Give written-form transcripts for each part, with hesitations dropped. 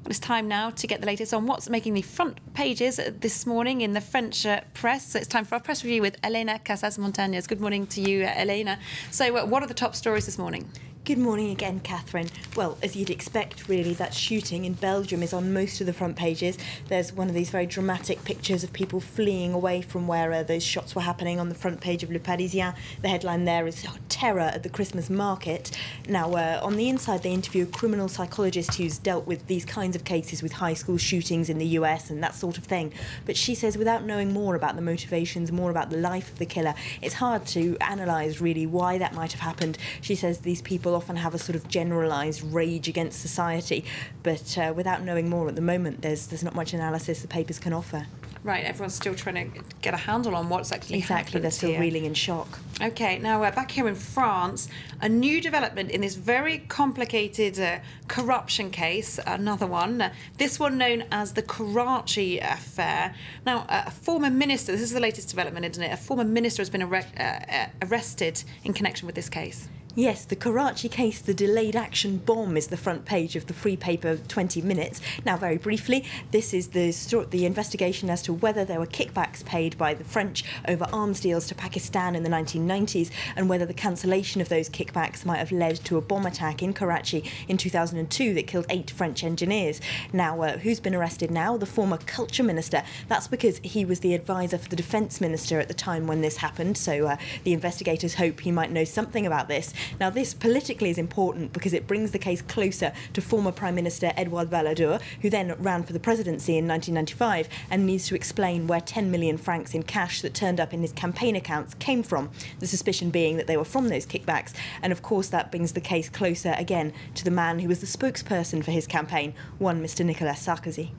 Well, it's time now to get the latest on what's making the front pages this morning in the French press. So it's time for our press review with Elena Casas Montanez. Good morning to you, Elena. So what are the top stories this morning? Good morning again, Catherine. Well, as you'd expect, really, that shooting in Belgium is on most of the front pages. There's one of these very dramatic pictures of people fleeing away from where those shots were happening on the front page of Le Parisien. The headline there is "Terror at the Christmas Market." Now, on the inside, they interview a criminal psychologist who's dealt with these kinds of cases with high school shootings in the US and that sort of thing. But she says without knowing more about the motivations, more about the life of the killer, it's hard to analyse, really, why that might have happened. She says these people often have a sort of generalised rage against society, but without knowing more at the moment, there's not much analysis the papers can offer. Right, everyone's still trying to get a handle on what's actually happened. They're still reeling in shock. OK, now we're back here in France. A new development in this very complicated corruption case, another one. This one known as the KARACHI affair. Now, a former minister, this is the latest development, isn't it? A former minister has been arrested in connection with this case. Yes, the Karachi case, the delayed action bomb, is the front page of the free paper 20 Minutes. Now, very briefly, this is the investigation as to whether there were kickbacks paid by the French over arms deals to Pakistan in the 1990s and whether the cancellation of those kickbacks might have led to a bomb attack in Karachi in 2002 that killed 8 French engineers. Now, who's been arrested now? The former culture minister. That's because he was the advisor for the defence minister at the time when this happened, so the investigators hope he might know something about this. Now, this politically is important because it brings the case closer to former Prime Minister Edouard Balladur, who then ran for the presidency in 1995 and needs to explain where 10 million francs in cash that turned up in his campaign accounts came from, the suspicion being that they were from those kickbacks. And of course, that brings the case closer again to the man who was the spokesperson for his campaign, one Mr. Nicolas Sarkozy.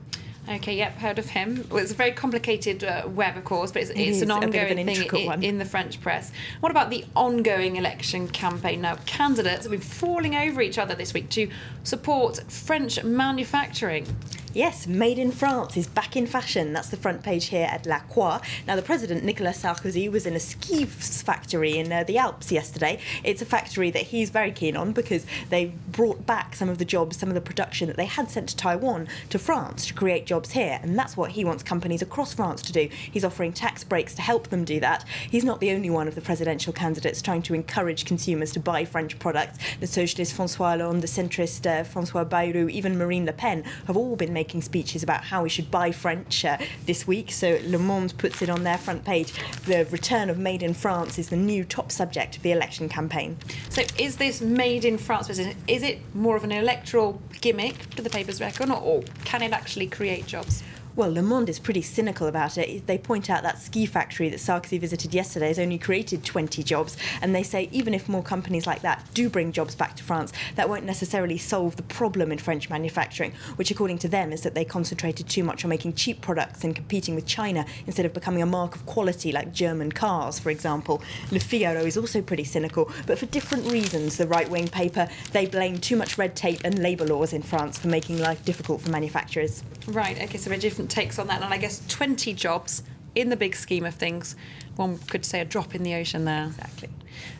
OK, yep, heard of him. Well, it's a very complicated web, of course, but it's an ongoing thing in the French press. What about the ongoing election campaign? Now, candidates have been falling over each other this week to support French manufacturing. Yes, Made in France is back in fashion. That's the front page here at La Croix. Now, the president, Nicolas Sarkozy, was in a ski factory in the Alps yesterday. It's a factory that he's very keen on because they brought back some of the jobs, some of the production that they had sent to Taiwan to France to create jobs here. And that's what he wants companies across France to do. He's offering tax breaks to help them do that. He's not the only one of the presidential candidates trying to encourage consumers to buy French products. The socialist François Hollande, the centrist François Bayrou, even Marine Le Pen have all been making speeches about how we should buy French this week. So Le Monde puts it on their front page. The return of Made in France is the new top subject of the election campaign. So is this Made in France business, is it more of an electoral gimmick, do the papers reckon, or can it actually create jobs? Well, Le Monde is pretty cynical about it. They point out that ski factory that Sarkozy visited yesterday has only created 20 jobs, and they say even if more companies like that do bring jobs back to France, that won't necessarily solve the problem in French manufacturing, which according to them is that they concentrated too much on making cheap products and competing with China instead of becoming a mark of quality like German cars, for example. Le Figaro is also pretty cynical, but for different reasons. The right-wing paper, they blame too much red tape and labour laws in France for making life difficult for manufacturers. Right, OK, so we're different takes on that, and I guess 20 jobs in the big scheme of things. One could say a drop in the ocean there. Exactly.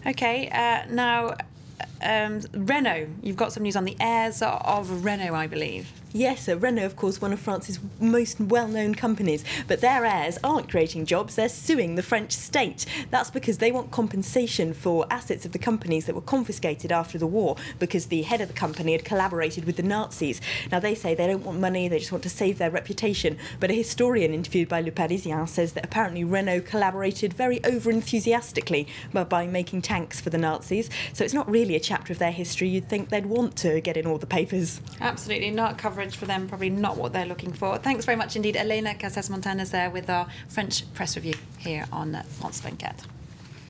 OK, now Renault. You've got some news on the heirs of Renault, I believe. Yes, Renault, of course, one of France's most well-known companies, but their heirs aren't creating jobs, they're suing the French state. That's because they want compensation for assets of the companies that were confiscated after the war because the head of the company had collaborated with the Nazis. Now, they say they don't want money, they just want to save their reputation, but a historian interviewed by Le Parisien says that apparently Renault collaborated very over-enthusiastically by making tanks for the Nazis, so it's not really a chapter of their history you'd think they'd want to get in all the papers. Absolutely not. Coverage for them, probably not what they're looking for. Thanks very much indeed, Elena Casas Montanez there with our French press review here on France 24.